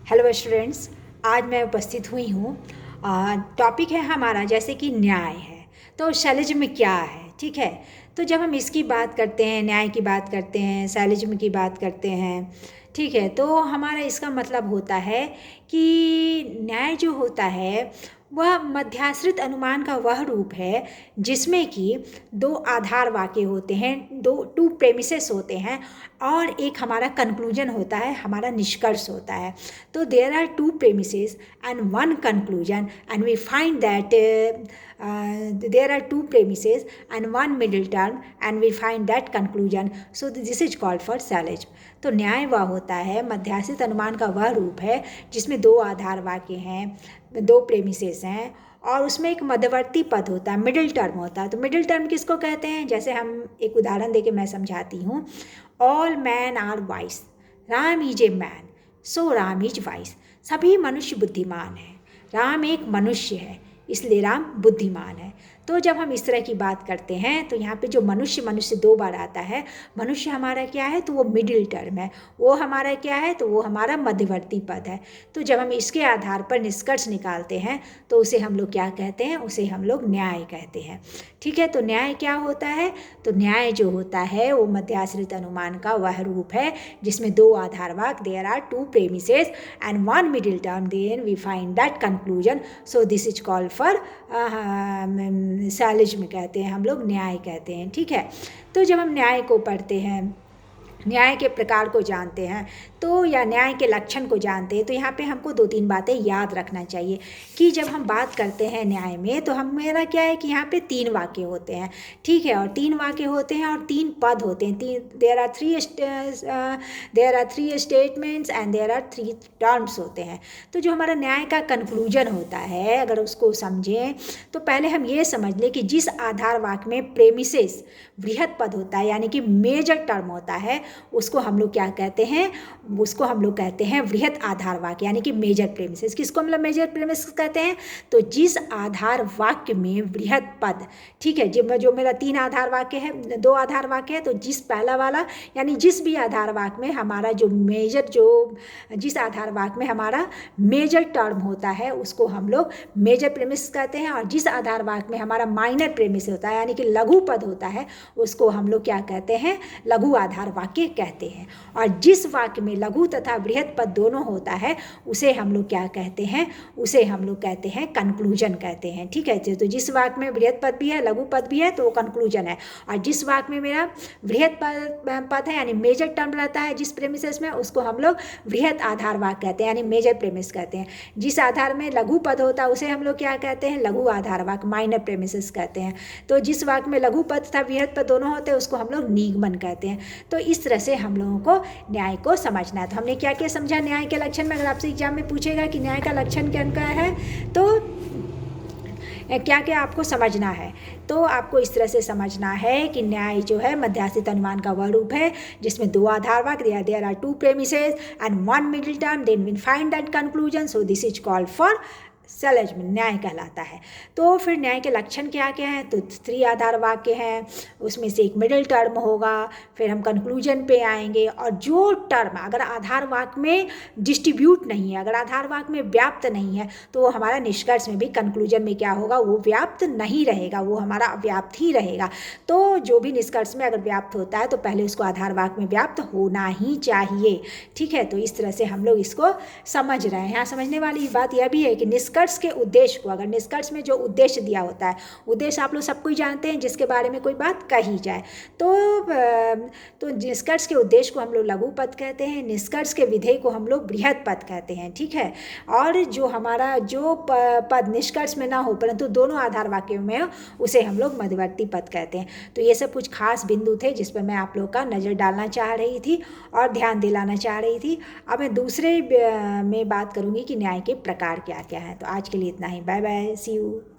Hello students, आज मैं उपस्थित हुई हूँ। टॉपिक है हमारा जैसे कि न्याय है। तो शैलिज्म क्या है? ठीक है, तो जब हम इसकी बात करते हैं, न्याय की बात करते हैं, शैलिज्म की बात करते हैं, ठीक है, तो हमारा इसका मतलब होता है कि न्याय जो होता है वह मध्याश्रित अनुमान का वह रूप है जिसमें कि दो आधार वाक्य होते हैं, टू प्रेमिसेस होते हैं और एक हमारा कंक्लूजन होता है, हमारा निष्कर्ष होता है। तो there are two premises and one conclusion and we find that there are two premises and one middle term and we find that conclusion, so this is called for syllogism। तो न्याय वह होता है, मध्याश्रित अनुमान का वह रूप है जिसमें दो आधार वाक्य हैं, दो प्रेमिसेस हैं और उसमें एक मध्यवर्ती पद होता है, मिडिल टर्म होता है। तो मिडिल टर्म किसको कहते हैं? जैसे हम एक उदाहरण देके मैं समझाती हूँ। All man are wise, Ram is a man, so Ram is wise. सभी मनुष्य बुद्धिमान हैं, राम एक मनुष्य है इसलिए राम बुद्धिमान है। तो जब हम इस तरह की बात करते हैं तो यहाँ पे जो मनुष्य दो बार आता है, मनुष्य हमारा क्या है? तो वो मिडिल टर्म है। वो हमारा क्या है? तो वो हमारा मध्यवर्ती पद है। तो जब हम इसके आधार पर निष्कर्ष निकालते हैं तो उसे हम लोग क्या कहते हैं? उसे हम लोग न्याय कहते हैं। ठीक है, तो न्याय क्या होता है? तो न्याय जो होता है वो मध्याश्रित अनुमान का वह रूप है जिसमें दो आधार वाक्य, there are two premises and one middle term, then we find that conclusion, so this is called for syllogism कहते हैं, हम लोग न्याय कहते हैं। ठीक है, तो जब हम न्याय को पढ़ते हैं, न्याय के प्रकार को जानते हैं तो या न्याय के लक्षण को जानते हैं तो यहाँ पे हमको दो तीन बातें याद रखना चाहिए कि जब हम बात करते हैं न्याय में तो हम मेरा क्या है कि यहाँ पे तीन वाक्य होते हैं। ठीक है, और तीन वाक्य होते हैं और तीन पद होते हैं, there are three statements and there are three terms होते हैं। तो जो हमारा न्याय का कंक्लूजन होता है, अगर उसको समझें तो पहले हम ये समझ लें कि जिस आधार वाक्य में प्रेमिसेस बृहत पद होता है यानी कि मेजर टर्म होता है, उसको हम लोग क्या कहते हैं? उसको हम लोग कहते हैं वृहत आधार वाक्य यानी कि मेजर प्रेमिसेस। किसको मतलब मेजर प्रेमिसेस कहते हैं? तो जिस आधार वाक्य में वृहत पद, ठीक है, जो मेरा तीन आधार वाक्य है, दो आधार वाक्य है, तो जिस पहला वाला यानी जिस भी आधार वाक्य में हमारा जिस आधार वाक्य में हमारा मेजर टर्म होता है उसको हम लोग मेजर प्रेमिस कहते हैं, और जिस आधार वाक्य में हमारा माइनर प्रेमिस होता है यानी कि लघु पद होता है उसको हम लोग क्या कहते हैं? लघु आधार वाक्य कहते हैं। और जिस वाक्य में लघु तथा बृहत पद दोनों होता है उसे हम लोग क्या कहते हैं? उसे हम लोग कहते हैं कंक्लूजन कहते हैं। ठीक है, तो जिस वाक्य में बृहत पद भी है, लघु पद भी है, तो वो कंक्लूजन है। और जिस वाक्य में मेरा बृहत पद है यानी मेजर टर्म रहता है जिस प्रेमिसेस में, उसको हम लोग बृहत आधार वाक्य कहते हैं यानी मेजर प्रेमिस कहते हैं। जिस आधार में लघु पद होता है उसे हम लोग क्या कहते हैं? लघु आधार वाक्य, माइनर प्रेमिसेस कहते हैं। तो जिस वाक्य में लघु पद तथा बृहत पद दोनों होते हैं उसको हम लोग निगमन कहते हैं। तो इस तरह से हम लोगों को न्याय को समझना है। तो हमने क्या क्या समझा न्याय के लक्षण में? अगर आपसे एग्जाम में पूछेगा कि न्याय का लक्षण क्या है तो क्या क्या आपको समझना है, तो आपको इस तरह से समझना है कि न्याय जो है मध्याश्रित अनुमान का वह रूप है जिसमें दो आधार वाक्य, there are two premises and one middle term, then we find that conclusion, so this is called for syllogism, न्याय कहलाता है। तो फिर न्याय के लक्षण क्या क्या हैं? तो थ्री आधार वाक्य हैं, उसमें से एक मिडिल टर्म होगा, फिर हम कंक्लूजन पे आएंगे, और जो टर्म अगर आधार वाक्य में डिस्ट्रीब्यूट नहीं है, अगर आधार वाक्य में व्याप्त नहीं है, तो वो हमारा निष्कर्ष में भी कंक्लूजन में क्या होगा? वो व्याप्त नहीं रहेगा, वो हमारा अव्याप्त ही रहेगा। तो जो भी निष्कर्ष में अगर व्याप्त होता है तो पहले उसको आधार वाक्य में व्याप्त होना ही चाहिए। ठीक है, तो इस तरह से हम लोग इसको समझ रहे हैं। यहाँ समझने वाली बात यह भी है कि निष्कर्ष के उद्देश्य को, अगर निष्कर्ष में जो उद्देश्य दिया होता है, उद्देश्य आप लोग सबको ही जानते हैं जिसके बारे में कोई बात कही जाए, तो निष्कर्ष के उद्देश्य को हम लोग लघु पद कहते हैं, निष्कर्ष के विधेय को हम लोग बृहत पद कहते हैं। ठीक है, और जो हमारा जो पद निष्कर्ष में ना हो परंतु दोनों आधार वाक्यों में हो उसे हम लोग मध्यवर्ती पद कहते हैं। तो ये सब कुछ खास बिंदु थे जिस पर मैं आप लोग का नज़र डालना चाह रही थी और ध्यान दिलाना चाह रही थी। अब मैं दूसरे में बात करूँगी कि न्याय के प्रकार क्या क्या हैं। तो आज के लिए इतना ही, बाय बाय, सी यू।